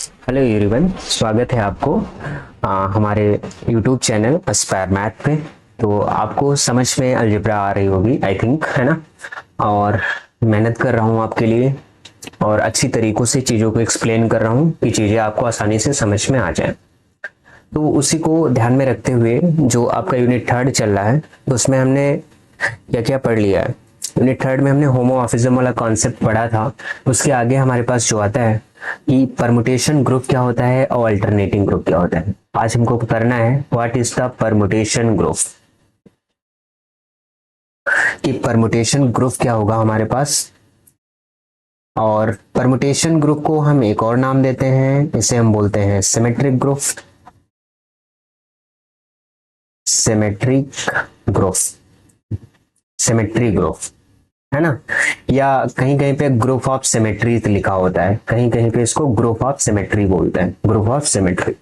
Hello everyone, स्वागत है आपको हमारे यूट्यूब चैनल एस्पायर मैथ पे। तो आपको समझ में अलजेब्रा आ रही होगी आई थिंक, है ना। और मेहनत कर रहा हूँ आपके लिए और अच्छी तरीक़ों से चीज़ों को एक्सप्लेन कर रहा हूँ कि चीज़ें आपको आसानी से समझ में आ जाएं। तो उसी को ध्यान में रखते हुए जो आपका यूनिट थर्ड चल रहा है, तो उसमें हमने क्या क्या पढ़ लिया है। यूनिट थर्ड में हमने होमोमॉर्फिज्म वाला कॉन्सेप्ट पढ़ा था। उसके आगे हमारे पास जो आता है कि परमुटेशन ग्रुप क्या होता है और अल्टरनेटिंग ग्रुप क्या होता है। आज हमको करना है what is the permutation group, कि परमुटेशन ग्रुप क्या होगा हमारे पास। और परमुटेशन ग्रुप को हम एक और नाम देते हैं, इसे हम बोलते हैं symmetric group. Symmetric group, symmetry group, है ना। या कहीं कहीं पे ग्रुप ऑफ सिमेट्री लिखा होता है, कहीं कहीं पे इसको ग्रुप ऑफ सिमेट्री बोलते हैं, ग्रुप ऑफ सिमेट्री,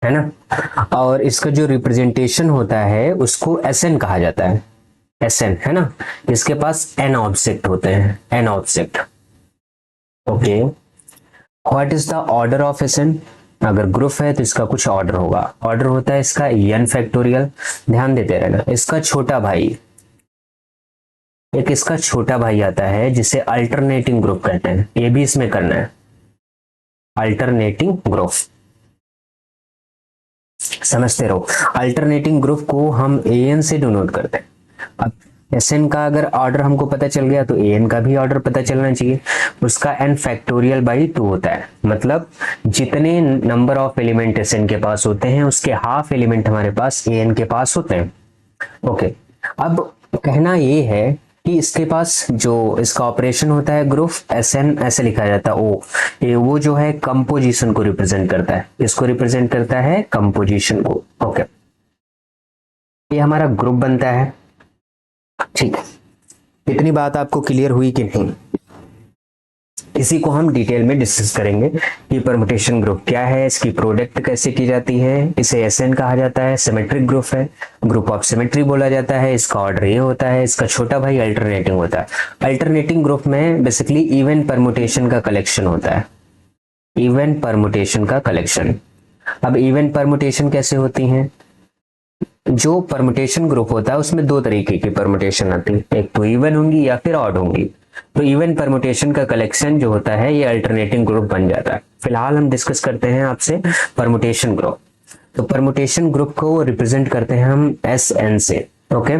है ना। और इसका जो रिप्रेजेंटेशन होता है उसको एसएन कहा जाता है, एसएन, है ना। इसके पास एन ऑब्जेक्ट होते हैं, an object. Okay, what is the order of S N. अगर ग्रुप है तो इसका कुछ ऑर्डर होगा, ऑर्डर होता है इसका एन फैक्टोरियल। ध्यान देते रहना। इसका छोटा भाई, एक इसका छोटा भाई आता है जिसे अल्टरनेटिंग ग्रुप कहते हैं। ये भी इसमें करना है, अल्टरनेटिंग ग्रुप, समझते रहो। अल्टरनेटिंग ग्रुप को हम एन से डिनोट करते हैं। अब एसएन का अगर ऑर्डर हमको पता चल गया तो एन का भी ऑर्डर पता चलना चाहिए। उसका एन फैक्टोरियल बाई 2 होता है, मतलब जितने नंबर ऑफ एलिमेंट एसएन के पास होते हैं उसके हाफ एलिमेंट हमारे पास एन के पास होते हैं। ओके, अब कहना ये है कि इसके पास जो इसका ऑपरेशन होता है ग्रुप एसएन, ऐसे लिखा जाता है ओ, ये वो जो है कंपोजिशन को रिप्रेजेंट करता है। इसको रिप्रेजेंट करता है कंपोजिशन को। ओके, ये हमारा ग्रुप बनता है। ठीक है, इतनी बात आपको क्लियर हुई कि नहीं। इसी को हम डिटेल में डिस्कस करेंगे कि परमुटेशन ग्रुप क्या है, इसकी प्रोडक्ट कैसे की जाती है। इसे एसएन कहा जाता है, सिमेट्रिक ग्रुप है, ग्रुप ऑफ सिमेट्री बोला जाता है। इसका ऑर्डर ये होता है, इसका छोटा भाई अल्टरनेटिंग होता है। अल्टरनेटिंग ग्रुप में बेसिकली इवन परमुटेशन का कलेक्शन होता है, इवन परमुटेशन का कलेक्शन। अब इवन परमुटेशन कैसे होती हैं। जो परमुटेशन ग्रुप होता है उसमें दो तरीके की परमुटेशन आती है, एक तो इवन होंगी या फिर ऑड होंगी। तो इवन परमुटेशन का कलेक्शन जो होता है ये अल्टरनेटिंग ग्रुप बन जाता है। फिलहाल हम डिस्कस करते हैं आपसे परमुटेशन ग्रुप। तो परमुटेशन ग्रुप को रिप्रेजेंट करते हैं हम एस एन से। ओके,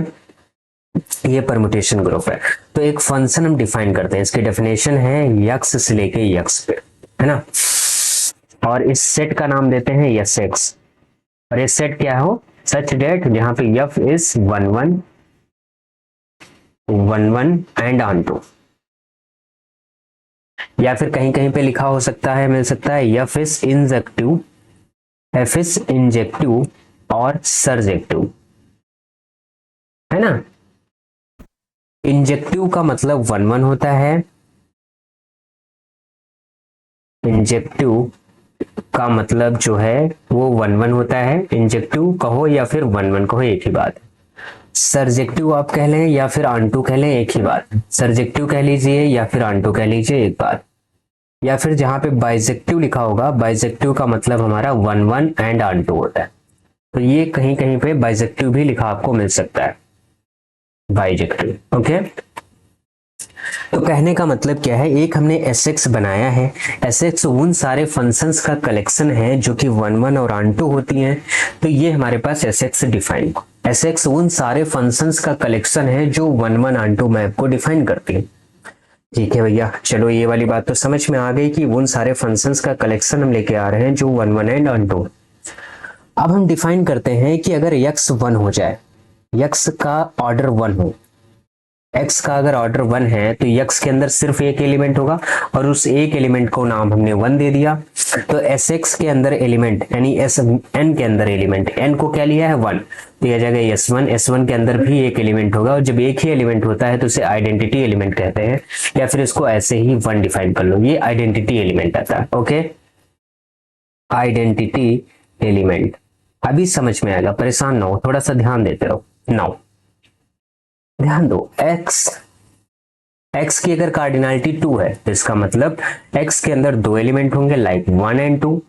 ये परमुटेशन ग्रुप है। तो एक फंक्शन हम डिफाइन करते हैं, इसकी डेफिनेशन है यक्स से लेके यक्स पे, है ना। और इस सेट का नाम देते हैं यस एक्स। और ये सेट क्या हो, सच डेट जहां पे f is 1 1 1 1 and onto. या फिर कहीं कहीं पे लिखा हो सकता है, मिल सकता है F is injective, F is injective और सरजेक्टिव, है ना। इंजेक्टिव का मतलब 1 1 होता है, इंजेक्टिव का मतलब जो है वो 1 1 होता है। इंजेक्टिव कहो या फिर 1 1 कहो, एक ही बात। सरजेक्टिव आप कह लें या फिर आंटू कह लें, एक ही बात। सरजेक्टिव कह लीजिए या फिर आंटू कह लीजिए, एक बात। या फिर जहां पे बाइजेक्टिव लिखा होगा, बाइजेक्टिव का मतलब हमारा 1 1 एंड आंटू होता है। तो ये कहीं कहीं पे बाइजेक्टिव भी लिखा आपको मिल सकता है, बाइजेक्टिव। ओके, तो कहने का मतलब क्या है, एक हमने एस एक्स बनाया है। एस एक्स उन सारे फंक्शंस का कलेक्शन है जो कि 1 1 और ऑन 2 होती हैं। तो ये हमारे पास S X define, S X उन सारे फंक्शंस का कलेक्शन है जो 1 1 ऑन 2 मैप को डिफाइन करती है। ठीक है भैया, चलो ये वाली बात तो समझ में आ गई कि उन सारे फंक्शंस का कलेक्शन हम लेके आ रहे हैं जो 1 1 एंड ऑन 2। अब हम डिफाइन करते हैं कि अगर x 1 हो जाए, x का ऑर्डर 1 हो, x का अगर ऑर्डर 1 है तो x के अंदर सिर्फ एक एलिमेंट होगा और उस एक एलिमेंट को नाम हमने 1 दे दिया। तो एस एक्स के अंदर एलिमेंट यानी एस एन के अंदर एलिमेंट, n को क्या लिया है 1, तो यह जाएगा एस वन। एस वन के अंदर भी एक एलिमेंट होगा और जब एक ही एलिमेंट होता है तो उसे आइडेंटिटी एलिमेंट कहते हैं, या फिर इसको ऐसे ही 1 डिफाइन कर लो, ये आइडेंटिटी एलिमेंट आता है। Okay, identity element. अभी समझ में आएगा, परेशान ना हो, थोड़ा सा ध्यान देते रहो। नाउ ध्यान दो, x x की अगर कार्डिनलिटी 2 है तो इसका मतलब x के अंदर दो एलिमेंट होंगे लाइक 1 एंड 2।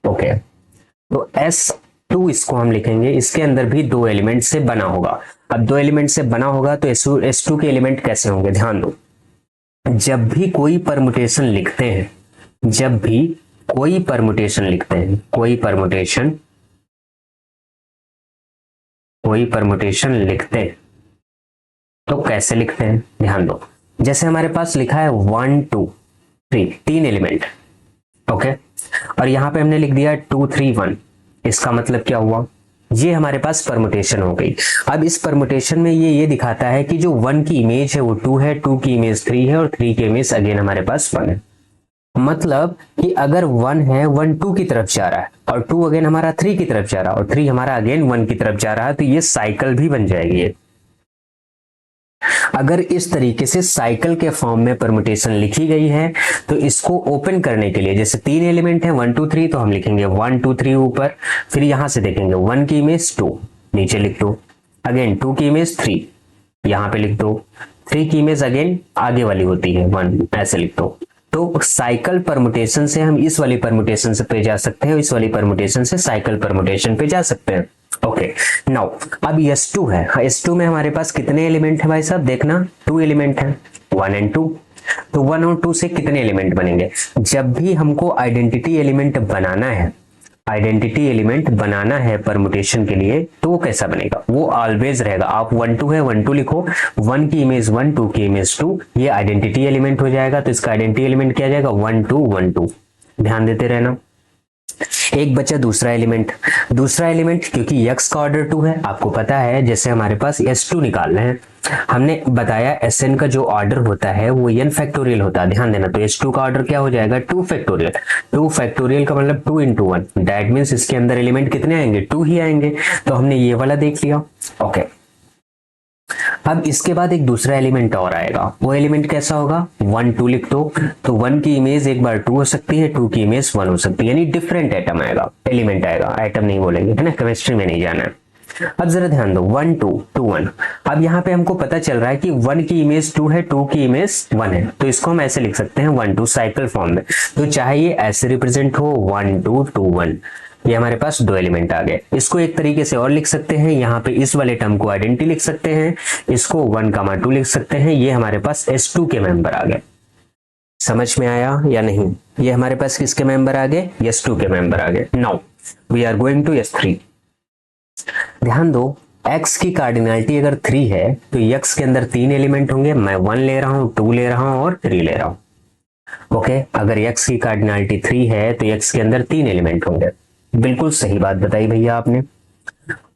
ओके, तो S2 इसको हम लिखेंगे, इसके अंदर भी दो एलिमेंट से बना होगा। अब दो एलिमेंट से बना होगा तो S2 के एलिमेंट कैसे होंगे, ध्यान दो। जब भी कोई परमुटेशन लिखते हैं, जब भी कोई परमुटेशन लिखते हैं, कोई परमुटेशन लिखते हैं तो कैसे लिखते हैं, ध्यान दो। जैसे हमारे पास लिखा है 1 2 3, तीन एलिमेंट। ओके, और यहां पे हमने लिख दिया 2 3 1। इसका मतलब क्या हुआ, ये हमारे पास परमुटेशन हो गई। अब इस परमुटेशन में ये दिखाता है कि जो 1 की इमेज है वो 2 है, 2 की इमेज 3 है और 3 की इमेज अगेन हमारे पास 1 है। मतलब कि अगर 1 है, 1 2 की तरफ जा रहा है और 2 अगेन हमारा 3 की तरफ जा रहा है और 3 हमारा अगेन 1 की तरफ जा रहा है, तो ये साइकिल भी बन जाएगी ये। अगर इस तरीके से साइकिल के फॉर्म में परमुटेशन लिखी गई है तो इसको ओपन करने के लिए, जैसे तीन एलिमेंट है 1 2 3, तो हम लिखेंगे 1 2 3 ऊपर, फिर यहां से देखेंगे 1 की इमेज 2 नीचे लिख दो, अगेन 2 की इमेज 3 यहां पे लिख दो, 3 की इमेज अगेन आगे वाली होती है 1, ऐसे लिख दो। तो साइकिल परमुटेशन से हम इस वाली परमुटेशन से पे जा सकते हैं, इस वाली परमुटेशन से साइकिल परमुटेशन पे जा सकते हैं। ओके, नाउ अब S2 है, S2 में हमारे पास कितने एलिमेंट है भाई साहब, देखना 2 एलिमेंट है 1 एंड 2। तो 1 और 2 से कितने एलिमेंट बनेंगे, जब भी हमको आइडेंटिटी एलिमेंट बनाना है, आइडेंटिटी एलिमेंट बनाना है परमुटेशन के लिए, तो वो कैसा बनेगा, वो ऑलवेज रहेगा। आप 1 2 है 1 2 लिखो, 1 की इमेज 1 2 की इमेज 2, ये आइडेंटिटी एलिमेंट हो जाएगा। तो इसका आइडेंटिटी एलिमेंट क्या जाएगा 1 2 1 2, ध्यान देते रहना। एक बचा दूसरा एलिमेंट, दूसरा एलिमेंट क्योंकि x का ऑर्डर 2 है, आपको पता है जैसे हमारे पास S2 निकालना है, हमने बताया Sn का जो ऑर्डर होता है वो n फैक्टोरियल होता है, ध्यान देना। तो S2 का ऑर्डर क्या हो जाएगा 2 फैक्टोरियल, 2 फैक्टोरियल का मतलब 2 into 1, दैट मीन्स इसके अंदर एलिमेंट कितने आएंगे 2 ही आएंगे। तो हमने ये वाला देख लिया। ओके, अब इसके बाद एक दूसरा एलिमेंट और आएगा, वो एलिमेंट कैसा होगा 1 2 लिख दो। तो 1 की इमेज एक बार 2 हो सकती है, 2 की इमेज 1 हो सकती है, यानी डिफरेंट एटम आएगा, एलिमेंट आएगा, एटम नहीं बोलेंगे, है ना, केमिस्ट्री में नहीं जाना है। अब जरा ध्यान दो 1 2 2 1। अब यहाँ पे हमको पता चल रहा है कि 1 की इमेज 2 है, 2 की इमेज 1 है, तो इसको हम ऐसे लिख सकते हैं 1 2 साइकिल फॉर्म में। तो चाहे ये ऐसे रिप्रेजेंट हो 1 2 2 1, ये हमारे पास दो एलिमेंट आ गए। इसको एक तरीके से और लिख सकते हैं, यहाँ पे इस वाले टर्म को आइडेंटिटी लिख सकते हैं, इसको 1 2 लिख सकते हैं, ये हमारे पास S2 के मेंबर आ गए। समझ में आया या नहीं, ये हमारे पास किसके मेंबर आ गए, S2 के मेंबर आ गए। Now we are going to S3। ध्यान दो, x की कार्डिनलिटी अगर 3 है तो x के अंदर तीन एलिमेंट होंगे, मैं 1 ले रहा हूं, 2 ले रहा हूं और 3 ले रहा हूं। ओके, अगर x की कार्डिनलिटी 3 है तो x के अंदर तीन एलिमेंट होंगे। बिल्कुल सही बात बताई भैया आपने।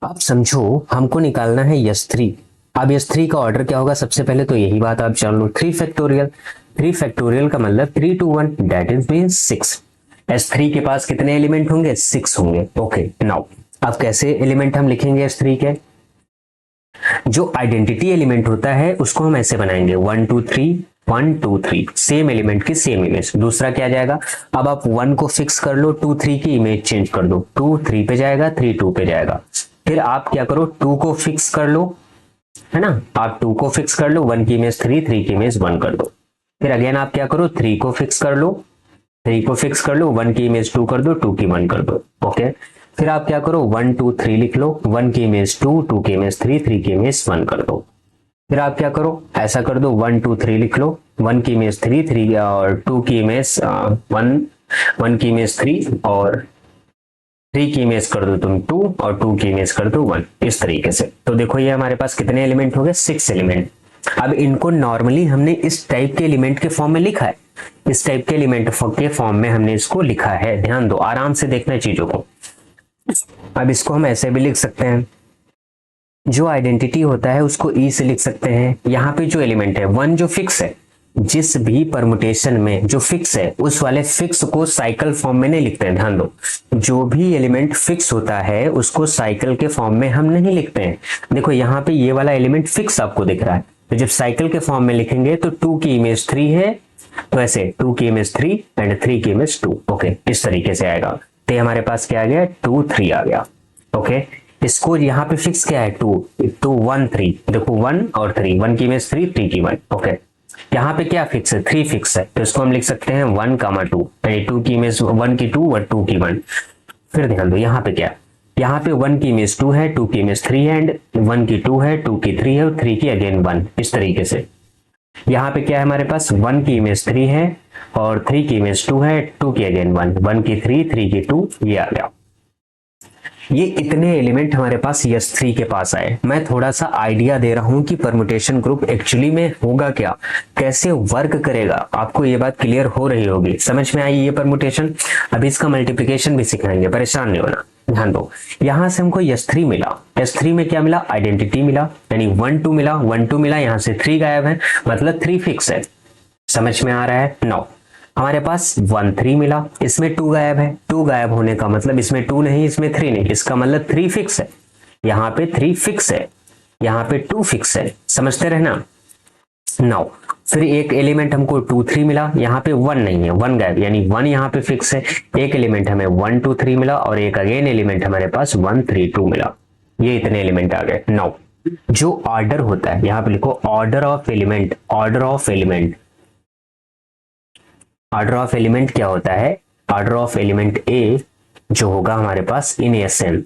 अब समझो हमको निकालना है S3। अब S3 का ऑर्डर क्या होगा, सबसे पहले तो यही बात आप जान लो, 3 फैक्टोरियल। 3 फैक्टोरियल का मतलब 3 to 1, that is means 6। S3 के पास कितने एलिमेंट होंगे 6 होंगे। ओके, नाउ अब कैसे एलिमेंट हम लिखेंगे S3 के, जो आइडेंटिटी एलिमेंट होता है उसको हम ऐसे बनाएंगे 1 2 3 1 2 3, सेम एलिमेंट की सेम इमेज। दूसरा क्या जाएगा, अब आप 1 को फिक्स कर लो, 2 3 की इमेज चेंज कर दो, 2 3 पे जाएगा, 3 2 पे जाएगा। फिर आप क्या करो 2 को फिक्स कर लो, है ना, आप 2 को फिक्स कर लो, 1 की इमेज 3 3 की इमेज 1 कर दो। फिर अगेन आप क्या करो 3 को फिक्स कर लो, 3 को फिक्स कर लो, 1 की इमेज 2 कर दो, 2 की 1 कर दो। ओके, फिर आप क्या करो 1 2 3 लिख लो, 1 की इमेज 2, 2 की इमेज 3, 3 की इमेज 1 कर दो। फिर आप क्या करो ऐसा कर दो 1 2 3 लिख लो, 1 की इमेज 3 3 और 2 की इमेज 1, 1 की इमेज 3 और 3 की इमेज कर दो तुम 2 और 2 की इमेज कर दो 1, इस तरीके से। तो देखो ये हमारे पास कितने एलिमेंट हो गए 6 एलिमेंट। अब इनको नॉर्मली हमने इस टाइप के एलिमेंट के फॉर्म में लिखा है, इस टाइप के एलिमेंट के फॉर्म में हमने इसको लिखा है। ध्यान दो, आराम से देखना चीजों को। अब इसको हम ऐसे भी लिख सकते हैं, जो आइडेंटिटी होता है उसको ई से लिख सकते हैं। यहाँ पे जो एलिमेंट है 1 जो फिक्स है, जिस भी परमुटेशन में जो फिक्स है उस वाले फिक्स को साइकिल फॉर्म में नहीं लिखते हैं। ध्यान दो, जो भी एलिमेंट फिक्स होता है उसको साइकिल के फॉर्म में हम नहीं लिखते हैं। देखो यहाँ पे ये वाला एलिमेंट फिक्स आपको दिख रहा है, तो जब साइकिल के फॉर्म में लिखेंगे तो 2 की इमेज 3 है, तो ऐसे 2 की इमेज 3 एंड 3 की इमेज 2। ओके, इस तरीके से आएगा। तो हमारे पास क्या आ गया 2 3 आ गया। ओके, इसको यहाँ पे फिक्स क्या है 2 2 1 3, देखो 1 और 3, 1 की इमेज 3 3 की 1। ओके, यहाँ पे क्या फिक्स है, 3 फिक्स है, तो इसको हम लिख सकते हैं 1, 2, यानी 2 की इमेज 1 की 2 और 2 की 1। फिर ध्यान दो यहाँ पे क्या, यहाँ पे 1 की इमेज 2 है, 2 की इमेज 3 है, एंड 1 की 2 है, 2 की 3 है और 3 की अगेन 1, इस तरीके से। यहाँ पे क्या है हमारे पास, 1 की इमेज 3 है और 3 की इमेज 2 है, 2 की अगेन 1, 1 की 3, 3 की 2, ये आ गया। ये इतने एलिमेंट हमारे पास S3 के पास आए। मैं थोड़ा सा आइडिया दे रहा हूं कि परमुटेशन ग्रुप एक्चुअली में होगा क्या, कैसे वर्क करेगा, आपको ये बात क्लियर हो रही होगी, समझ में आई ये परमुटेशन। अभी इसका मल्टीप्लिकेशन भी सिखाएंगे, परेशान नहीं होना। ध्यान दो, यहां से हमको S3 मिला, S3 में क्या मिला, आइडेंटिटी मिला, यानी 1 2 मिला, 1 2 मिला, यहां से 3 गायब है, मतलब 3 फिक्स है। समझ में आ रहा है। 9 हमारे पास 1 3 मिला, इसमें 2 गायब है, 2 गायब होने का मतलब इसमें 2 नहीं, इसमें 3 नहीं, इसका मतलब 3 फिक्स है, यहाँ पे 3 फिक्स है, यहाँ पे 2 फिक्स है, समझते रहना। 9 फिर एक एलिमेंट हमको 2 3 मिला, यहाँ पे 1 नहीं है, 1 गायब, यानी 1 यहाँ पे फिक्स है। एक एलिमेंट हमें 1 2 3 मिला और एक अगेन एलिमेंट हमारे पास 1 3 2 मिला, ये इतने एलिमेंट आ गए। 9 जो ऑर्डर होता है, यहाँ पे लिखो order of element, order of element, order of element क्या होता है, ऑर्डर ऑफ एलिमेंट ए जो होगा हमारे पास इन एसएन,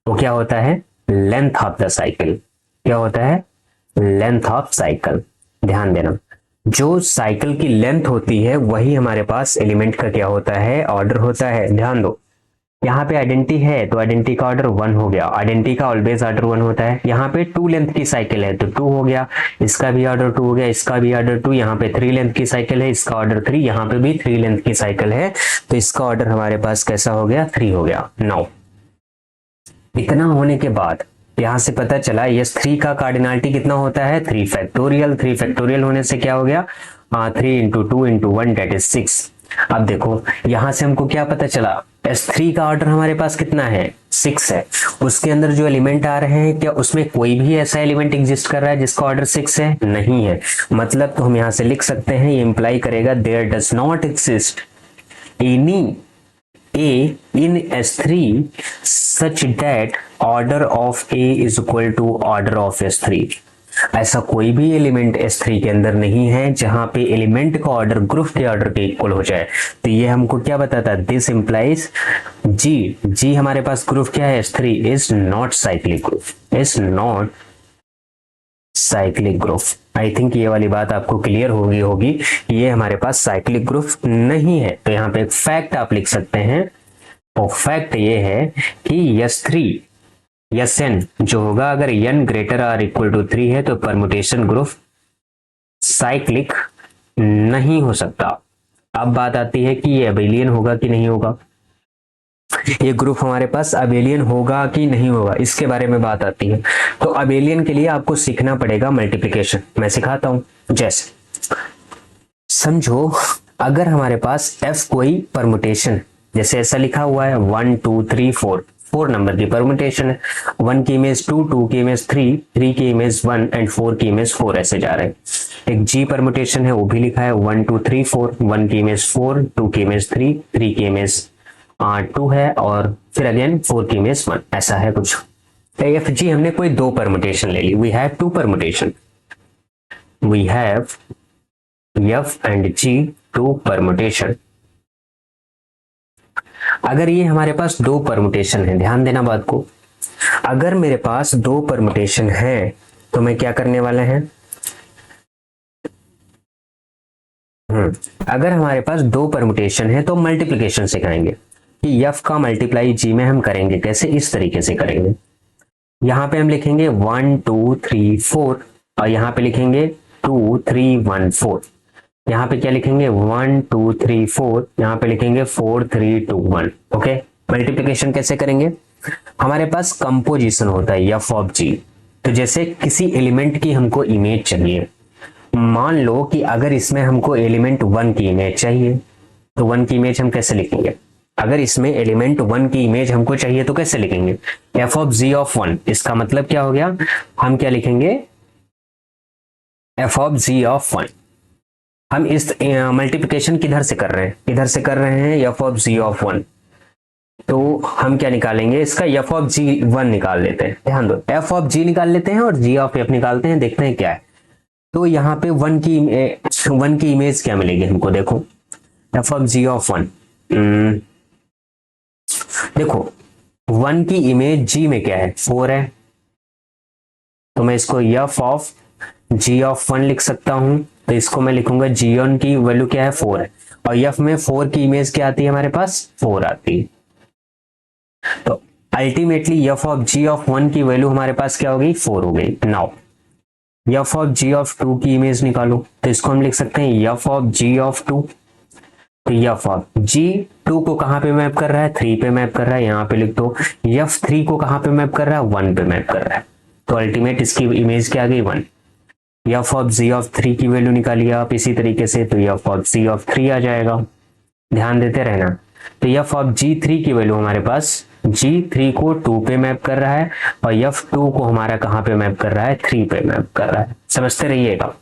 तो क्या होता है, लेंथ ऑफ द साइकिल, क्या होता है, लेंथ ऑफ साइकिल। ध्यान देना, जो साइकिल की लेंथ होती है वही हमारे पास एलिमेंट का क्या होता है, ऑर्डर होता है। ध्यान दो, यहाँ पे आइडेंटिटी है तो आइडेंटिटी का ऑर्डर 1 हो गया, आइडेंटिटी का ऑलवेज ऑर्डर 1 होता है। यहाँ पे 2 लेंथ की साइकिल है तो 2 हो गया, इसका भी ऑर्डर 2 हो गया, इसका भी ऑर्डर 2, यहाँ पे 3 लेंथ की साइकिल है, इसका ऑर्डर 3, यहाँ पे भी 3 लेंथ की साइकिल है, तो इसका ऑर्डर हमारे पास कैसा हो गया, 3 हो गया। 9 इतना होने के बाद यहां से पता चला S3 का कार्डिनलिटी कितना होता है, 3 फैक्टोरियल। 3 फैक्टोरियल होने से क्या हो गया, 3 × 2 × 1 दैट इज 6। अब देखो यहां से हमको क्या पता चला, S3 का ऑर्डर हमारे पास कितना है, 6 है। उसके अंदर जो एलिमेंट आ रहे हैं क्या उसमें कोई भी ऐसा एलिमेंट एग्जिस्ट कर रहा है जिसका ऑर्डर 6 है, नहीं है। मतलब तो हम यहां से लिख सकते हैं, ये इंप्लाई करेगा there does not exist any A in S3 such that order of A is equal to order of S3। ऐसा कोई भी एलिमेंट S3 के अंदर नहीं है जहां पे एलिमेंट का ऑर्डर ग्रुप के ऑर्डर के इक्वल हो जाए। तो ये हमको क्या बताता है, दिस इंप्लाइज G हमारे पास ग्रुप क्या है, S3 is not cyclic group, is not cyclic group. I think ये वाली बात आपको क्लियर होगी ये हमारे पास साइक्लिक ग्रुप नहीं है। तो यहाँ पे एक फैक्ट आप लिख सकते हैं, और फैक्ट ये है कि S3 Sn जो होगा, अगर n greater or equal to 3 है तो परमुटेशन ग्रुप साइक्लिक नहीं हो सकता। अब बात आती है कि ये अबेलियन होगा कि नहीं होगा, ये ग्रुप हमारे पास अबेलियन होगा कि नहीं होगा, इसके बारे में बात आती है। तो अबेलियन के लिए आपको सीखना पड़ेगा मल्टीप्लिकेशन, मैं सिखाता हूं। जैसे समझो अगर हमारे पास f कोई परमुटेशन, जैसे ऐसा लिखा हुआ है 1 2 3 4 नंबर की परमुटेशन है, 1 की इमेज 2, 2 की इमेज 3, 3 की इमेज 1 एंड 4 की इमेज 4 ऐसे जा रहे हैं। एक G परमुटेशन है, वो भी लिखा है 1 2 3 4, 1 की इमेज 4, 2 की इमेज 3, 3 की इमेज 2 है और फिर अगेन 4 की इमेज 1, ऐसा है कुछ। AFG हमने कोई 2 परमुटेशन ले ली, we have 2 permutation, we have F and G 2 permutation. अगर ये हमारे पास 2 परमुटेशन है, ध्यान देना बात को, अगर मेरे पास 2 परमुटेशन है तो मैं क्या करने वाले हैं, अगर हमारे पास 2 परमुटेशन है तो मल्टीप्लिकेशन सिखाएंगे कि F का मल्टीप्लाई G में हम करेंगे कैसे, इस तरीके से करेंगे। यहां पे हम लिखेंगे 1 2 3 4 और यहां पे लिखेंगे 2 3 1 4, यहाँ पे क्या लिखेंगे 1 2 3 4, यहाँ पे लिखेंगे 4 3 2 1। ओके, मल्टीप्लिकेशन कैसे करेंगे, हमारे पास कंपोजिशन होता है F ऑफ G। तो जैसे किसी एलिमेंट की हमको इमेज चाहिए, मान लो कि अगर इसमें हमको एलिमेंट 1 की इमेज चाहिए तो 1 की इमेज हम कैसे लिखेंगे, अगर इसमें एलिमेंट 1 की इमेज हमको चाहिए तो कैसे लिखेंगे, F ऑफ G ऑफ 1। इसका मतलब क्या हो गया, हम क्या लिखेंगे, F ऑफ G ऑफ 1। हम इस मल्टीप्लिकेशन किधर से कर रहे हैं, इधर से कर रहे हैं F ऑफ G ऑफ 1, तो हम क्या निकालेंगे, इसका F ऑफ G 1 निकाल लेते हैं। ध्यान दो, F ऑफ G निकाल लेते हैं और G ऑफ F निकालते हैं, देखते हैं क्या है। तो यहाँ पे वन की इमेज क्या मिलेगी हमको, देखो f of g of one. देखो वन की इमेज जी में क्या है, 4 है, तो मैं इसको f of g of one लिख सकता हूं। तो इसको मैं लिखूंगा जी ऑन की वैल्यू क्या है, 4 है, और एफ में 4 की इमेज क्या आती है हमारे पास, 4 आती है। तो ultimately f of g of one की वैल्यू हमारे पास क्या हो गई, 4 हो गई। Now f of g of two की इमेज निकालो, तो इसको हम लिख सकते हैं f of g of two. तो एफ ऑफ जी टू को कहां पे मैप कर रहा है, 3 पे मैप कर रहा है, यहां पे लिख दो। एफ थ्री को कहां पे मैप कर रहा है, 1 पे मैप कर रहा है। तो अल्टीमेट इसकी इमेज क्या आ गई, 1। एफ ऑफ जी ऑफ 3 की वैल्यू निकालिए आप इसी तरीके से, तो एफ ऑफ जी ऑफ 3 आ जाएगा। ध्यान देते रहना। तो एफ ऑफ जी थ्री की वैल्यू हमारे पास जी थ्री को 2 पे मैप कर रहा है, और एफ टू को हमारा कहां पे मैप कर रहा है, 3 पे मैप कर रहा है। समझते रहिएगा।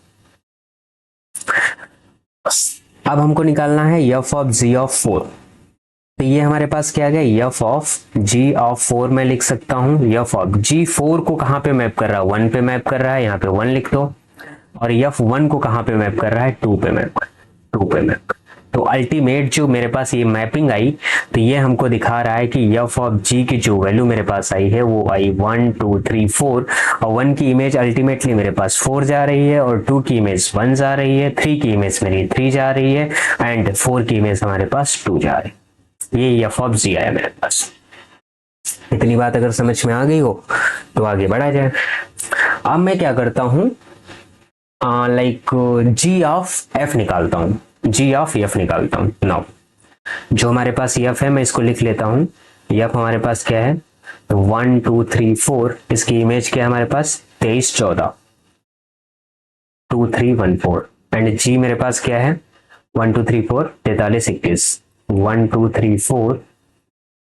अब हमको निकालना है एफ ऑफ जी ऑफ 4। तो ये हमारे पास क्या आ गया, एफ ऑफ जी ऑफ 4 मैं लिख सकता हूं। एफ ऑफ जी 4 को कहां पे मैप कर रहा है, 1 पे मैप कर रहा है, यहाँ पे 1 लिख दो। और एफ 1 को कहां पे मैप कर रहा है, 2 पे मैप, 2 पे मैप। तो अल्टीमेट जो मेरे पास ये मैपिंग आई, तो ये हमको दिखा रहा है कि एफ ऑफ जी की जो वैल्यू मेरे पास आई है वो आई 1 2 3 4, और 1 की इमेज अल्टीमेटली मेरे पास 4 जा रही है, और 2 की इमेज 1 जा रही है, 3 की इमेज मेरी 3 जा रही है, एंड 4 की इमेज हमारे पास 2 जा रही है। ये एफ ऑफ जी आया मेरे पास। इतनी बात अगर समझ में आ गई हो तो आगे बढ़ा जाए। अब मैं क्या करता हूं, लाइक जी ऑफ एफ निकालता हूं, जी ऑफ एफ निकालता हूं। नाउ जो हमारे पास एफ है मैं इसको लिख लेता हूं। एफ हमारे पास क्या है, 1 2 3 4, इसकी इमेज क्या है हमारे पास, 23 14 2 3 1 4, एंड जी मेरे पास क्या है, 1 2 3 4 43 21 1 2 3 4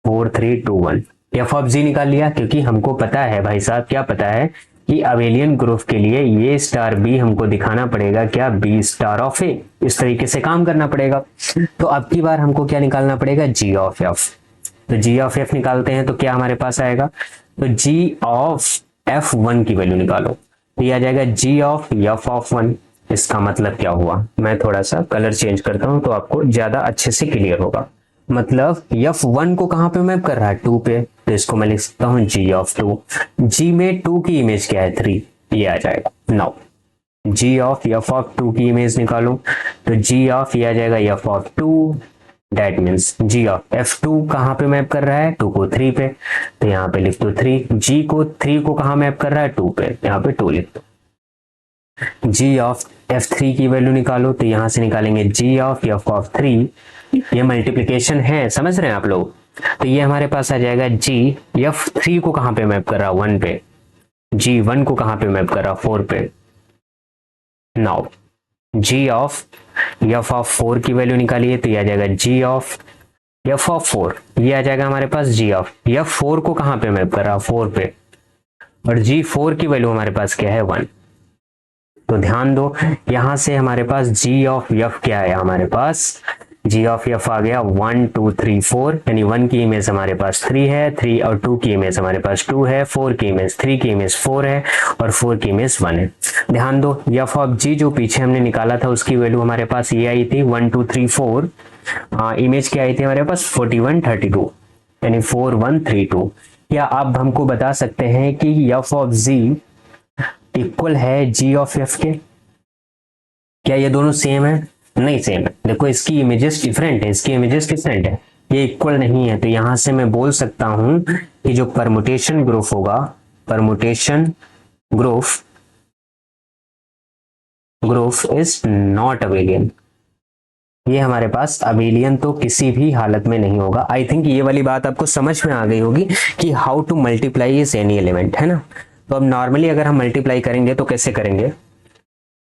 4 3 2 1। एफ ऑफ जी निकाल लिया, क्योंकि हमको पता है भाई साहब, क्या पता है कि अबेलियन ग्रुप के लिए ये स्टार बी हमको दिखाना पड़ेगा क्या, बी स्टार ऑफ ए। इस तरीके से काम करना पड़ेगा। तो अब की बार हमको क्या निकालना पड़ेगा, जी ऑफ एफ। तो जी ऑफ एफ निकालते हैं तो क्या हमारे पास आएगा, तो जी ऑफ एफ 1 की वैल्यू निकालो, तो ये आ जाएगा जी ऑफ एफ ऑफ 1। इसका मतलब क्या हुआ, मैं थोड़ा सा कलर चेंज करता हूं तो आपको ज्यादा अच्छे से क्लियर होगा। मतलब एफ 1 को कहां पे मैप कर रहा है, 2 पे, तो इसको मैं लिख सकता हूं जी ऑफ 2। जी में 2 की इमेज क्या है, 3, ये आ जाएगा। Now g of f of 2 की इमेज निकालो, तो जी ऑफ ये आ जाएगा f of 2। That means g of f 2 कहां पे मैप कर रहा है, 2 को 3 पे, तो यहाँ पे लिख दो 3। जी को 3 को कहां मैप कर रहा है, 2 पे, यहाँ पे 2 लिख दो। जी ऑफ f3 की वैल्यू निकालो, तो यहां से निकालेंगे जी ऑफ एफ ऑफ 3। ये मल्टीप्लिकेशन है, समझ रहे हैं आप लोग। तो ये हमारे पास आ जाएगा जी f3 को कहां पे मैप कर रहा, 1 पे, जी 1 को कहां पे मैप कर रहा, 4 पे। Now g of f of 4 की वैल्यू निकालिए, तो ये आ जाएगा जी ऑफ एफ ऑफ 4, ये आ जाएगा हमारे पास जी ऑफ एफ 4 को कहां पे मैप कर रहा, 4 पे, और जी 4 की वैल्यू हमारे पास क्या है, 1। तो ध्यान दो, यहां से हमारे पास जी ऑफ एफ क्या है, हमारे पास जी ऑफ एफ आ गया 1 2 3 4, यानी 1 की इमेज हमारे पास 3 है, 3 और 2 की इमेज हमारे पास 2 है, 4 की इमेज 3 की इमेज 4 है, और 4 की इमेज 1 है। ध्यान दो, एफ ऑफ जी जो पीछे हमने निकाला था उसकी वैल्यू हमारे पास ये आई थी 1 2 3 4, इमेज क्या आई थी हमारे पास 41 32, यानी 4 1 3 2। क्या आप हमको बता सकते हैं कि एफ ऑफ जी इक्वल है जी ऑफ एफ के, क्या ये दोनों सेम है, नहीं सेम है। देखो इसकी इमेजेस डिफरेंट है, इसकी इमेजेस डिफरेंट है, ये इक्वल नहीं है। तो यहां से मैं बोल सकता हूं कि जो परमुटेशन ग्रुप होगा, permutation group is not abelian. ये हमारे पास अबेलियन तो किसी भी हालत में नहीं होगा। आई थिंक ये वाली बात आपको समझ में आ गई होगी कि how to multiply is any element, है ना। तो अब नॉर्मली अगर हम मल्टीप्लाई करेंगे तो कैसे करेंगे,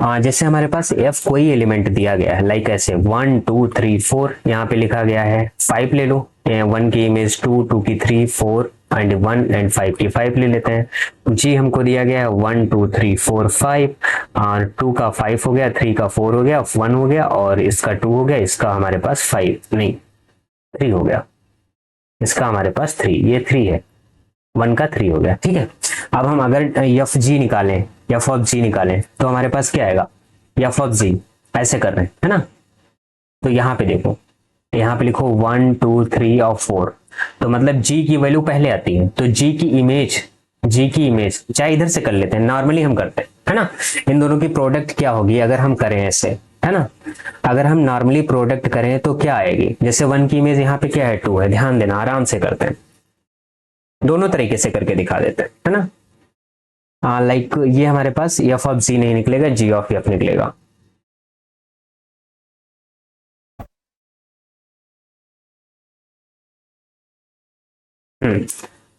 जैसे हमारे पास f कोई एलिमेंट दिया गया है, लाइक ऐसे 1 2 3 4, यहाँ पे लिखा गया है 5 ले लो, 1 की इमेज 2 2 की 3 4 एंड 1 एंड 5 की 5 ले लेते हैं। जी हमको दिया गया है 1 2 3 4 5, और 2 का 5 हो गया, 3 का 4 हो गया, 1 हो गया, और इसका 2 हो गया, इसका हमारे पास 5 नहीं 3 हो गया, इसका हमारे पास 3, ये 3 है। 1 का 3 हो गया, ठीक है। अब हम अगर एफ जी निकालें, एफ ऑफ जी निकालें तो हमारे पास क्या आएगा, एफ ऑफ जी, ऐसे कर रहे हैं है ना। तो यहाँ पे देखो, यहाँ पे लिखो 1 2 3 और 4, तो मतलब जी की वैल्यू पहले आती है, तो जी की इमेज चाहे इधर से कर लेते हैं, नॉर्मली हम करते हैं है ना। इन दोनों की प्रोडक्ट क्या होगी अगर हम करें ऐसे, है ना। अगर हम नॉर्मली प्रोडक्ट करें तो क्या आएगी, जैसे 1 की इमेज यहाँ पे क्या है 2 है, ध्यान देना, आराम से करते हैं, दोनों तरीके से करके दिखा देते हैं है ना। लाइक ये हमारे पास एफ ऑफ जी नहीं निकलेगा, जी ऑफ एफ निकलेगा।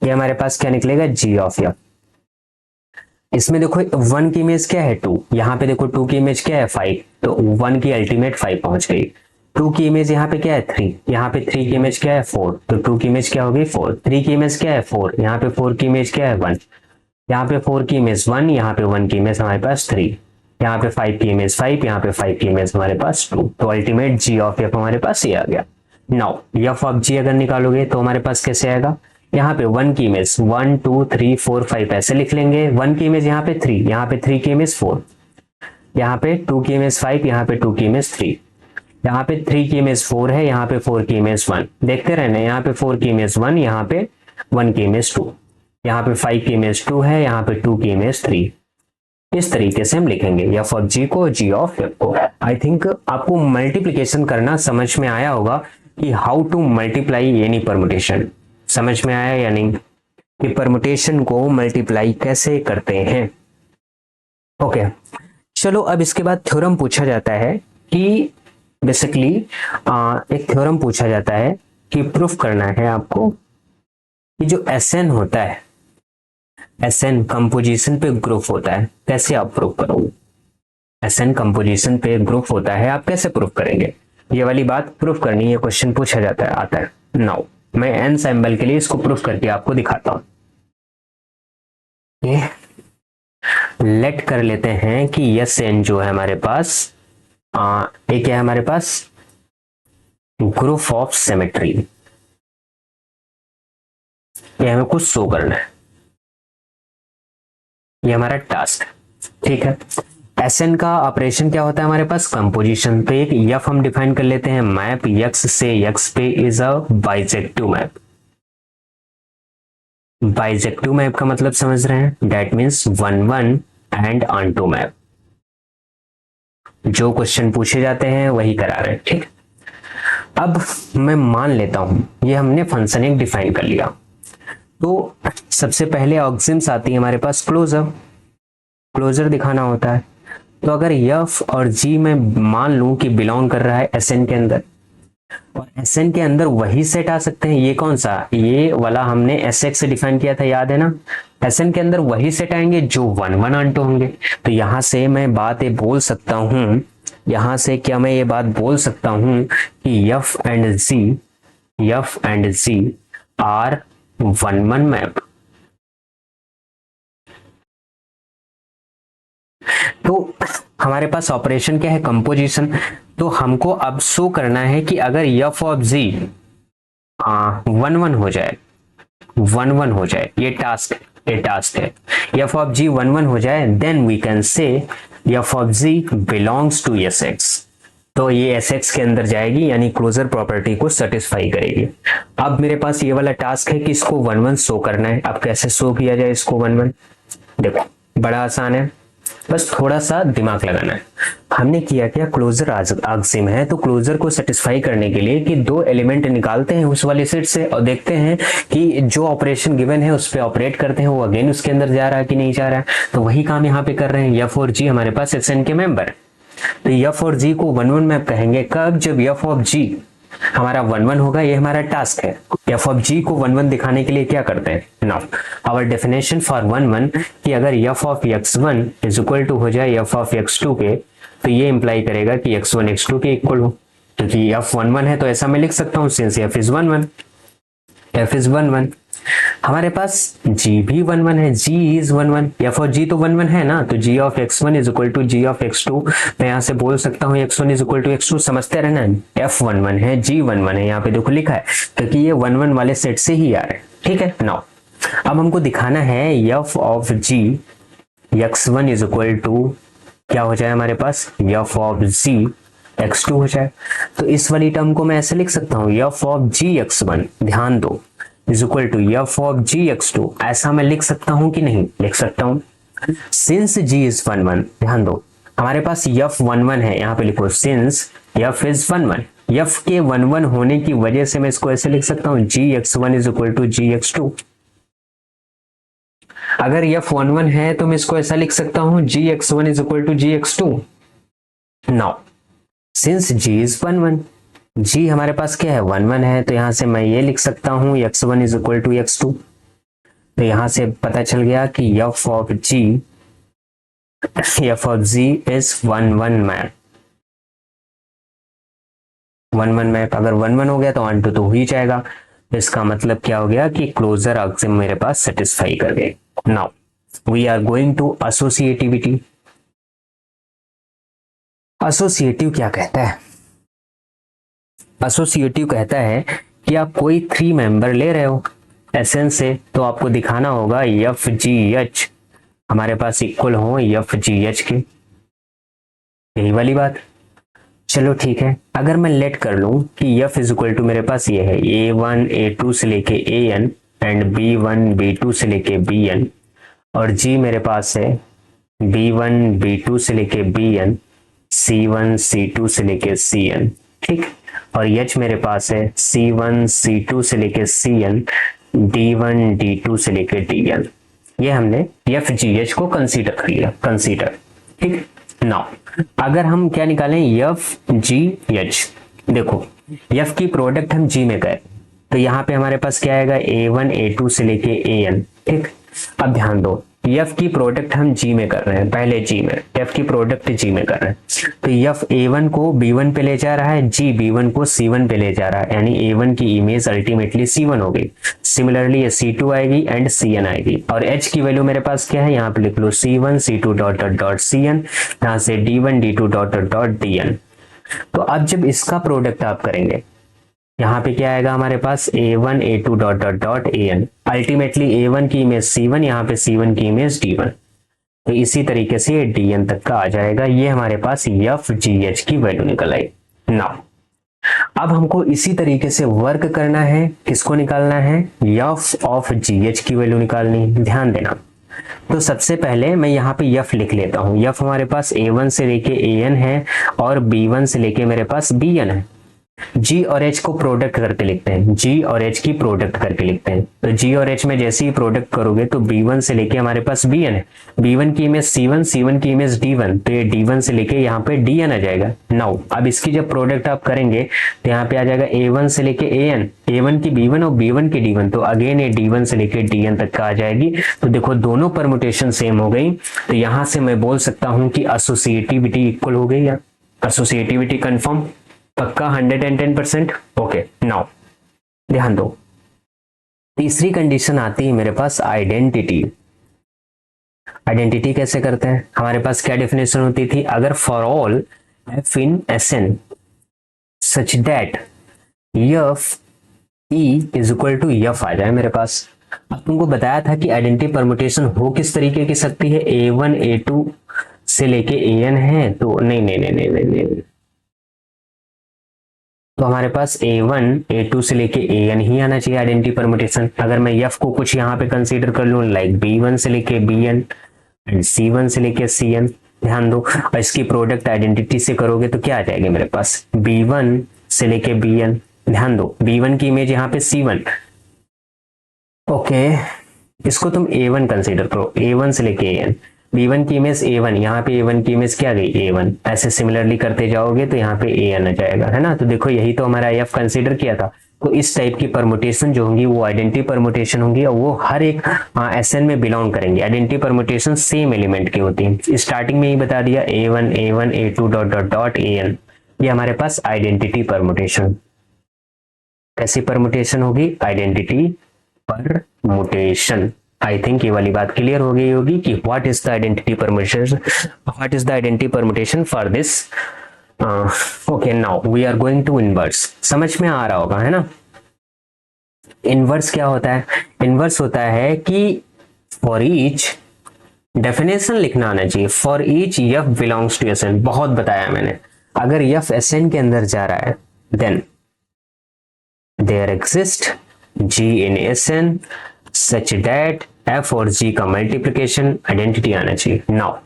ये हमारे पास क्या निकलेगा, जी ऑफ एफ। इसमें देखो 1 की इमेज क्या है 2, यहाँ पे देखो 2 की इमेज क्या है 5, तो 1 की अल्टीमेट 5 पहुंच गई। 2 की इमेज यहाँ पे क्या है 3, यहाँ पे 3 की इमेज क्या है 4, तो 2 की इमेज क्या होगी 4। 3 की इमेज क्या है 4, यहाँ पे 4 की इमेज क्या है 1, यहाँ पे 4 की इमेज 1, यहाँ पे 1 की इमेज हमारे पास 3, यहाँ पे 5 की इमेज 5, यहाँ पे 5 की इमेज हमारे पास 2, तो अल्टीमेट जी ऑफ एफ हमारे पास ये आ गया। नाउ एफ ऑफ जी अगर निकालोगे तो हमारे पास कैसे आएगा, यहाँ पे 1 की इमेज 1 2 3 4 5 ऐसे लिख लेंगे, 1 की इमेज यहाँ पे 3, यहाँ पे 3 की इमेज 4, यहाँ पे 2 की इमेज 5, यहाँ पे 2 की इमेज 3, यहाँ पे 3 की इमेज 4 है, यहाँ पे 4 की इमेज 1, देखते रहना, यहाँ पे 4 की इमेज 1, यहाँ पे 1 की इमेज 2, यहाँ पे 5 की इमेज 2 है, यहाँ पे 2 की इमेज 3। इस तरीके से हम लिखेंगे एफ ऑफ जी को, जी ऑफ एफ को। आई थिंक आपको मल्टीप्लीकेशन करना समझ में आया होगा कि how to multiply any permutation, समझ में आया या नहीं, कि परमुटेशन को मल्टीप्लाई कैसे करते हैं। ओके चलो, अब इसके बाद थ्योरम पूछा जाता है कि बेसिकली एक थ्योरम पूछा जाता है कि प्रूफ करना है आपको कि जो एसएन होता है, एसएन कंपोजिशन पे ग्रुप होता है, कैसे आप प्रूफ करोगे। एसएन कंपोजिशन पे ग्रुप होता है, आप कैसे प्रूफ करेंगे, ये वाली बात प्रूफ करनी है, क्वेश्चन पूछा जाता है, आता है। नाउ मैं एन सैंबल के लिए इसको प्रूफ करके आपको दिखाता हूं। ये लेट कर लेते हैं कि यस एन जो है हमारे पास एक है हमारे पास ग्रुप ऑफ सिमेट्री, ये हमें कुछ शो करना है, ये हमारा टास्क, ठीक है। एसएन का ऑपरेशन क्या होता है हमारे पास, कंपोजिशन। तो एक एफ हम डिफाइन कर लेते हैं, मैप एक्स से एक्स पे is a bijective map. Bijective map का मतलब समझ रहे हैं, that means 1 1 and onto map. जो क्वेश्चन पूछे जाते हैं वही करा रहे हैं, ठीक। अब मैं मान लेता हूं ये हमने फंक्शन एक डिफाइन कर लिया, तो सबसे पहले ऑक्सिम्स आती है हमारे पास क्लोजर, क्लोजर दिखाना होता है। तो अगर एफ और जी में मान लूं कि बिलोंग कर रहा है एसएन के अंदर, और एसएन के अंदर वही सेट आ सकते हैं, ये कौन सा, ये वाला हमने एस एक्स से डिफाइन किया था, याद है ना। एसएन के अंदर वही सेट आएंगे जो 1 1 ऑनटू होंगे। तो यहां से मैं बात ये बोल सकता हूं, यहां से क्या मैं ये बात बोल सकता हूं कि f and g are 1 1 map. तो हमारे पास ऑपरेशन क्या है, कंपोजिशन। तो हमको अब शो करना है कि अगर एफ ऑफ जी 1 1 हो जाए, 1 1 हो जाए, ये टास्क है। एफ ऑफ जी 1 1 हो जाए, then we can say f of g belongs to S X. तो ये एस एक्स के अंदर जाएगी, यानी क्लोजर प्रॉपर्टी को सेटिस्फाई करेगी। अब मेरे पास ये वाला टास्क है कि इसको 1 1 शो करना है। अब कैसे शो किया जाए इसको 1 1, देखो बड़ा आसान है, बस थोड़ा सा दिमाग लगाना है। हमने किया क्या, क्लोजर आक्सिम है, तो क्लोजर को सेटिस्फाई करने के लिए कि 2 एलिमेंट निकालते हैं उस वाले सेट से और देखते हैं कि जो ऑपरेशन गिवन है उस पर ऑपरेट करते हैं, वो अगेन उसके अंदर जा रहा है कि नहीं जा रहा है। तो वही काम यहाँ पे कर रहे हैं। एफ और जी हमारे पास एसएन के मेंबर, तो एफ और जी को 1 1 मैप कहेंगे कब, जब एफ ऑफ जी हमारा 1 1 होगा। ये हमारा टास्क है। एफ ऑफ जी को 1 1 दिखाने के लिए क्या करते हैं, नाउ आवर डेफिनेशन फॉर 1 1 कि अगर f of x1 is equal to हो जाए एफ ऑफ x2 के, तो ये इंप्लाई करेगा कि x1 x2 के इक्वल हो, क्योंकि f 1 1 है तो ऐसा मैं लिख सकता हूं since f is 1 1, f is 1 1। हमारे पास g भी 1 1 है, g इज 1 1, f और g तो 1 1 है ना, तो g of x1 is equal to g of x2। मैं यहां से बोल सकता हूं x1 is equal to x2, समझते रहना, f 1 1 है, g 1 1 है, यहाँ पे देखो लिखा है, क्योंकि ये 1 1 वाले सेट से ही आ रहे हैं, ठीक है। नाउ अब हमको दिखाना है f of g x1 is equal to क्या हो जाए हमारे पास, एफ ऑफ जी x2 हो जाए। तो इस वाली टर्म को मैं ऐसे लिख सकता हूँ, एफ ऑफ जी x1, ध्यान दो, is equal to F of ji x2। ऐसा मैं लिख सकता हूँ कि नहीं लिख सकता हूँ? सिंस g इज 1 1, ध्यान दो हमारे पास f 1 1 है, यहाँ पे लिखो सिंस f इज 1 1, f के 1 1 होने की वजह से मैं इसको ऐसे लिख सकता हूँ g x1 is equal to g x2। अगर f 1 1 है तो मैं इसको ऐसा लिख सकता हूँ g x1 is equal to g x2। Now since g is 1 1, g हमारे पास क्या है 1 1 है, तो यहां से मैं ये लिख सकता हूं x1 is equal to x2। तो यहां से पता चल गया कि f of g is 1 1 map, 1 1 map. अगर 1 1 हो गया तो 1 2 तो हो ही जाएगा। तो इसका मतलब क्या हो गया कि क्लोजर एक्सिम मेरे पास सेटिस्फाई कर गए। Now we are going to associativity. Associative क्या कहता है? एसोसिएटिव कहता है कि आप कोई 3 मेंबर ले रहे हो एसएन से, तो आपको दिखाना होगा एफ जी एच हमारे पास इक्वल हो एफ जी एच के, यही वाली बात। चलो ठीक है, अगर मैं लेट कर लूं कि एफ इज इक्वल टू मेरे पास ये है A1 A2 से लेके AN एंड B1 B2 से लेके BN, और G मेरे पास है B1 B2 से लेके BN, C1 C2 से लेके CN, ठीक। और H मेरे पास है C1 C2 से लेके CN, D1 D2 से लेके DN। ये हमने FGH को कंसीडर कर लिया, कंसीडर, ठीक। नाउ अगर हम क्या निकालें FGH, देखो F की प्रोडक्ट हम G में करें तो यहाँ पे हमारे पास क्या आएगा A1 A2 से लेके AN, ठीक। अब ध्यान दो F की प्रोडक्ट हम G में कर रहे हैं, पहले G में F की प्रोडक्ट G में कर रहे हैं, तो F A1 को B1 पे ले जा रहा है, G B1 को C1 पे ले जा रहा है, यानी A1 की इमेज अल्टीमेटली C1 हो गई। सिमिलरली ये C2 आएगी एंड CN आएगी, और H की वैल्यू मेरे पास क्या है, यहाँ पे लिख लो C1 C2 dot dot dot CN, यहाँ से D1 D2 dot dot dot DN। तो अब जब इसका प्रोडक्ट आप करेंगे यहाँ पे क्या आएगा हमारे पास A1 A2 dot dot dot AN, ultimately A1 की इमेज C1, यहाँ पे C1 की इमेज D1, तो इसी तरीके से ये DN तक का आ जाएगा। ये हमारे पास FGH की वैल्यू निकल आई। नाउ अब हमको इसी तरीके से वर्क करना है, किसको निकालना है, F ऑफ GH की वैल्यू निकालनी, ध्यान देना। तो सबसे पहले मैं यहाँ पे F लिख लेता हूँ। F हमारे पास A1 से लेके AN है और B1 से लेके मेरे पास BN है। G और H को प्रोडक्ट करके लिखते हैं, G और H की प्रोडक्ट करके लिखते हैं। तो G और H में जैसे ही प्रोडक्ट करोगे तो B1 से लेके हमारे पास BN है, B1 की इमेज C1, C1 की इमेज D1, तो ये D1 से लेके यहाँ पे DN आ जाएगा। नाउ अब इसकी जब प्रोडक्ट आप करेंगे तो यहाँ पे आ जाएगा A1 से लेके AN, A1 की B1 और B1 की D1, तो अगेन ये D1 से लेके DN तक का आ जाएगी। तो देखो दोनों परमुटेशन सेम हो गई, तो यहाँ से मैं बोल सकता हूँ कि एसोसिएटिविटी इक्वल हो गई, या एसोसिएटिविटी कंफर्म, पक्का 110%। ओके, नाउ ध्यान दो, तीसरी कंडीशन आती है मेरे पास आइडेंटिटी। आइडेंटिटी कैसे करते हैं, हमारे पास क्या डेफिनेशन होती थी, अगर for all F in SN such that F E is equal to F आ जाए मेरे पास। अब तुमको बताया था कि आइडेंटिटी परमुटेशन हो किस तरीके की सकती है, A1 A2 से लेके AN है, तो नहीं नहीं नहीं नहीं नहीं, नहीं। तो हमारे पास A1 A2 से लेके AN ही आना चाहिए आइडेंटिटी परमुटेशन। अगर मैं F को कुछ यहाँ पे कंसीडर कर लूँ लाइक B1 से लेके BN एंड C1 से लेके CN, ध्यान दो, और इसकी प्रोडक्ट आइडेंटिटी से करोगे तो क्या आ जाएगा मेरे पास B1 से लेके BN, ध्यान दो B1 की इमेज यहाँ पे C1, ओके, इसको तुम A1 कंसीडर करो, A1 से लेके AN, B1 की इमेज A1, यहाँ पे A1 की इमेज क्या गई A1, ऐसे सिमिलरली करते जाओगे तो यहाँ पे AN आ जाएगा, है ना। तो देखो यही तो हमारा F कंसीडर किया था। तो इस टाइप की परमुटेशन जो होंगी वो आइडेंटिटी परमुटेशन होंगी, और वो हर एक SN में बिलोंग करेंगे। आइडेंटिटी परमुटेशन सेम एलिमेंट की होती है, स्टार्टिंग में ही बता दिया A1 A1 A2 dot dot dot AN, ये हमारे पास आइडेंटिटी परमुटेशन। कैसी परमुटेशन होगी, आइडेंटिटी परमुटेशन। आई थिंक ये वाली बात क्लियर हो गई होगी कि what is the identity permutation, what is the identity permutation for this. Okay, now we are going to inverse. समझ में आ रहा होगा, है ना। इनवर्स क्या होता है, इनवर्स होता है कि फॉर ईच, डेफिनेशन लिखना आना चाहिए, for each f belongs to S N, बहुत बताया मैंने, अगर एफ एस एन के अंदर जा रहा है then there exist ji in S N such that F और जी का मल्टीप्लीकेशन आइडेंटिटी आना चाहिए। नाउ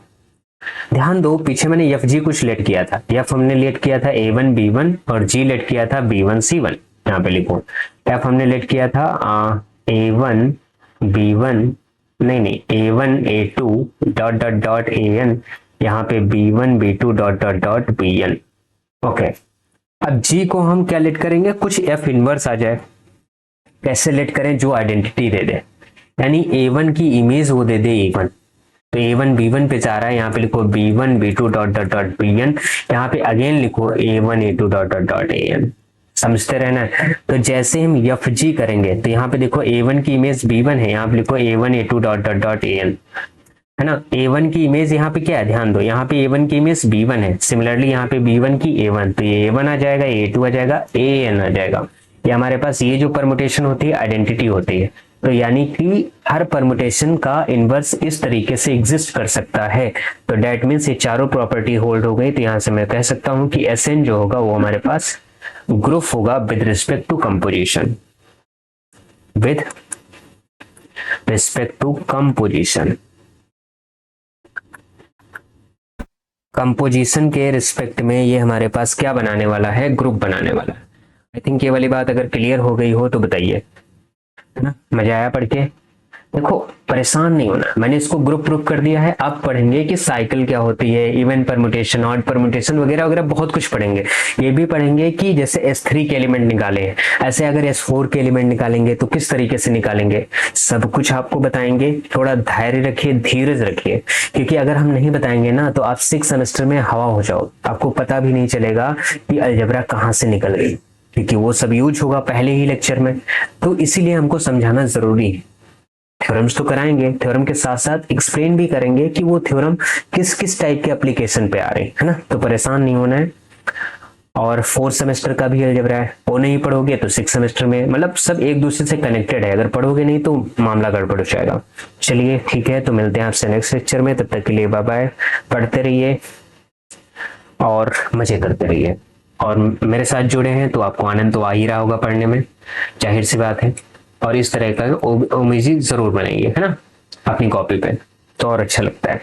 ध्यान दो, पीछे मैंने एफ जी कुछ लेट किया था, एफ हमने लेट किया था A1 B1 और जी लेट किया था B1 C1। यहाँ पे लिखो एफ हमने लेट किया था A1 B1, नहीं A1 A2 dot dot dot AN, यहाँ पे B1 B2 dot dot dot BN। Okay, अब जी को हम क्या लेट करेंगे, कुछ एफ इनवर्स आ जाए, कैसे लेट करें, जो आइडेंटिटी दे दे, यानी A1 की इमेज वो दे दे A1, तो A1 B1 पे जा रहा है, यहाँ पे लिखो B1 B2 dot dot dot BN, यहाँ पे अगेन लिखो A1 A2 dot dot dot AN, समझते रहना। तो जैसे हम एफ जी करेंगे तो यहाँ पे देखो A1 की इमेज B1 है, यहाँ पे लिखो A1 A2 dot dot dot AN, है ना। A1 की इमेज यहाँ पे क्या है, ध्यान दो, यहाँ पे A1 की इमेज B1 है, सिमिलरली यहाँ पे B1 की A1, तो ये A1 आ जाएगा, A2 आ जाएगा, AN आ जाएगा। ये हमारे पास ये जो परमुटेशन होती है आइडेंटिटी होती है, तो यानी कि हर परमुटेशन का इनवर्स इस तरीके से एग्जिस्ट कर सकता है, तो डेट मीन्स ये चारों प्रॉपर्टी होल्ड हो गई। तो यहाँ से मैं कह सकता हूँ कि Sn जो होगा वो हमारे पास ग्रुप होगा with respect to composition, with respect to composition, composition के रिस्पेक्ट में ये हमारे पास क्या बनाने वाला है, ग्रुप बनाने वाला है। आई थिंक ये वाली बात अगर क्लियर हो गई हो तो बताइए, है ना, मजा आया पढ़ के। देखो परेशान नहीं होना, मैंने इसको ग्रुप कर दिया है। अब पढ़ेंगे कि साइकिल क्या होती है, इवन परमुटेशन, ऑड परमुटेशन वगैरह वगैरह बहुत कुछ पढ़ेंगे। ये भी पढ़ेंगे कि जैसे S3 के एलिमेंट निकाले हैं, ऐसे अगर S4 के एलिमेंट निकालेंगे तो किस तरीके से निकालेंगे, सब कुछ आपको बताएंगे। थोड़ा धैर्य रखिए, धीरज रखिए, क्योंकि अगर हम नहीं बताएंगे ना तो आप 6 सेमेस्टर में हवा हो जाओ, आपको पता भी नहीं चलेगा कि अलजेब्रा कहाँ से निकल गई, क्योंकि वो सब यूज होगा पहले ही लेक्चर में। तो इसीलिए हमको समझाना जरूरी है। थ्योरम्स तो कराएंगे, थ्योरम के साथ साथ एक्सप्लेन भी करेंगे कि वो थ्योरम किस किस टाइप के एप्लीकेशन पे आ रहे हैं, है ना। तो परेशान नहीं होना है। और 4th सेमेस्टर का भी अलजेब्रा है, वो नहीं पढ़ोगे तो 6th सेमेस्टर में, मतलब सब एक दूसरे से कनेक्टेड है, अगर पढ़ोगे नहीं तो मामला गड़बड़ हो जाएगा। चलिए ठीक है, तो मिलते हैं आपसे नेक्स्ट लेक्चर में, तब तक के लिए बाय बाय। पढ़ते रहिए और मजे करते रहिए, और मेरे साथ जुड़े हैं तो आपको आनंद तो आ ही रहा होगा पढ़ने में, जाहिर सी बात है। और इस तरह का ओमेजी जरूर बनाइए, है ना, अपनी कॉपी पे, तो और अच्छा लगता है।